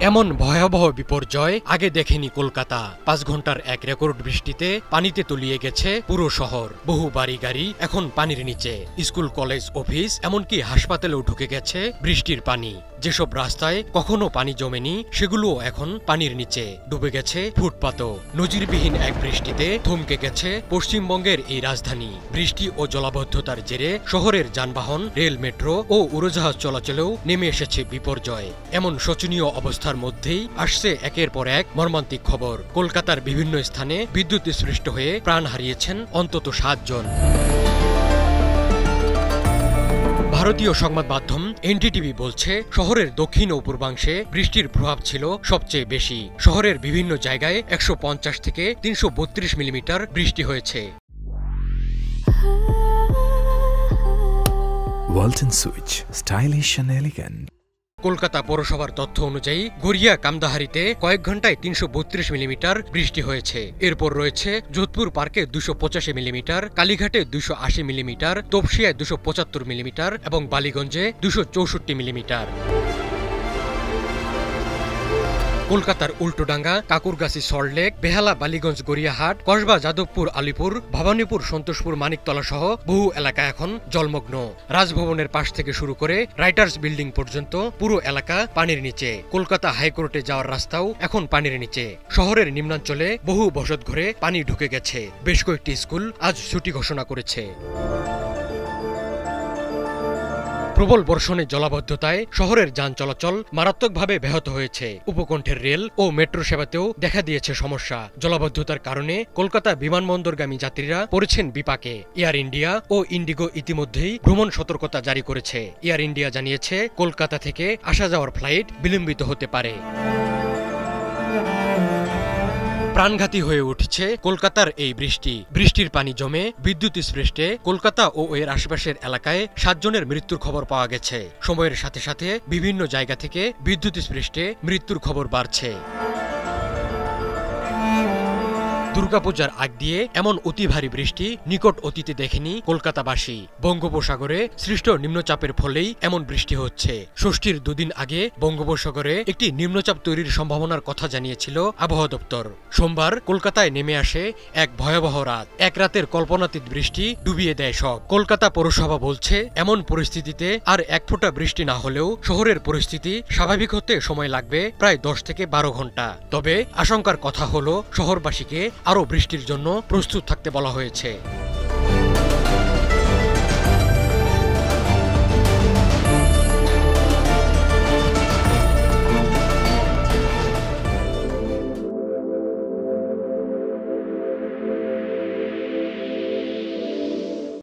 এমন ভয়াবহ বিপর্যয় আগে দেখেনি কলকাতা। ৫ ঘন্টার এক রেকর্ড বৃষ্টিতে পানিতে তলিয়ে গেছে পুরো শহর। বহু বাড়ি গাড়ি এখন পানির নিচে। স্কুল, কলেজ, অফিস, এমনকি হাসপাতালেও ঢুকে গেছে বৃষ্টির পানি। যেসব রাস্তায় কখনো পানি জমেনি সেগুলোও এখন পানির নিচে। ডুবে গেছে ফুটপাতও। নজিরবিহীন এক বৃষ্টিতে থমকে গেছে পশ্চিমবঙ্গের এই রাজধানী। বৃষ্টি ও জলাবদ্ধতার জেরে শহরের যানবাহন, রেল, মেট্রো ও উড়োজাহাজ চলাচলেও নেমে এসেছে বিপর্যয়। এমন শোচনীয় অবস্থার মধ্যেই আসছে একের পর এক মর্মান্তিক খবর। কলকাতার বিভিন্ন স্থানে বিদ্যুৎস্পৃষ্ট হয়ে প্রাণ হারিয়েছেন অন্তত ৭ জন। ভারতীয় সংবাদ মাধ্যম এনডিটিভি বলছে, শহরের দক্ষিণ ও পূর্বাংশে বৃষ্টির প্রভাব ছিল সবচেয়ে বেশি। শহরের বিভিন্ন জায়গায় ১৫০ থেকে ৩৩২ মিলিমিটার বৃষ্টি হয়েছে। Walton switch, stylish and elegant. Kolkata পৌরসভার তথ্য অনুযায়ী গড়িয়া কামদাহারিতে কয়েক ঘন্টায় ৩৩২ মিলিমিটার বৃষ্টি হয়েছে। এরপর রয়েছে যোধপুর পার্কে ২৮৫ মিলিমিটার, কালীঘাটে ২৮০ মিলিমিটার, তপসিয়ায় ২৭৫ মিলিমিটার এবং বালিগঞ্জে ২৬৪ মিলিমিটার। কলকাতার উল্টোডাঙ্গা, কাকুরগাছি, সল্টলেক, বেহালা, বালিগঞ্জ, গড়িয়াহাট, কসবা, যাদবপুর, আলিপুর, ভবানীপুর, সন্তোষপুর, মানিকতলা সহ বহু এলাকা এখন জলমগ্ন। রাজভবনের পাশ থেকে শুরু করে রাইটার্স বিল্ডিং পর্যন্ত পুরো এলাকা পানির নিচে। কলকাতা হাইকোর্টে যাওয়ার রাস্তাও এখন পানির নিচে। শহরের নিম্নাঞ্চলে বহু বসতঘরে পানি ঢুকে গেছে। বেশ কয়েকটি স্কুল আজ ছুটি ঘোষণা করেছে। প্রবল বর্ষণে জলাবদ্ধতায় শহরের যান চলাচল মারাত্মকভাবে ব্যাহত হয়েছে। উপকণ্ঠের রেল ও মেট্রো সেবাতেও দেখা দিয়েছে সমস্যা। জলাবদ্ধতার কারণে কলকাতা বিমানবন্দরগামী যাত্রীরা পড়েছেন বিপাকে। এয়ার ইন্ডিয়া ও ইন্ডিগো ইতিমধ্যেই ভ্রমণ সতর্কতা জারি করেছে। এয়ার ইন্ডিয়া জানিয়েছে, কলকাতা থেকে আসা যাওয়ার ফ্লাইট বিলম্বিত হতে পারে। প্রাণঘাতী হয়ে উঠছে কলকাতার এই বৃষ্টি। বৃষ্টির পানি জমে বিদ্যুৎস্পৃষ্টে কলকাতা ও এর আশেপাশের এলাকায় ৭ জনের মৃত্যুর খবর পাওয়া গেছে। সময়ের সাথে সাথে বিভিন্ন জায়গা থেকে বিদ্যুৎস্পৃষ্টে মৃত্যুর খবর বাড়ছে। দুর্গাপূজার আগ দিয়ে এমন অতি ভারী বৃষ্টি নিকট অতীতে দেখেনি কলকাতাবাসী। বঙ্গোপসাগরে সৃষ্ট নিম্নচাপের ফলেই এমন বৃষ্টি হচ্ছে। ষষ্ঠীর দুদিন আগে বঙ্গোপসাগরে একটি নিম্নচাপ তৈরির সম্ভাবনার কথা জানিয়েছিল আবহাওয়া দপ্তর। সোমবার কলকাতায় নেমে আসে এক ভয়াবহ রাত। এক রাতের কল্পনাতীত বৃষ্টি ডুবিয়ে দেয় সব। কলকাতা পৌরসভা বলছে, এমন পরিস্থিতিতে আর এক ফোঁটা বৃষ্টি না হলেও শহরের পরিস্থিতি স্বাভাবিক হতে সময় লাগবে প্রায় ১০ থেকে ১২ ঘন্টা। তবে আশঙ্কার কথা হলো, শহরবাসীকে আরও বৃষ্টির জন্য প্রস্তুত থাকতে বলা হয়েছে।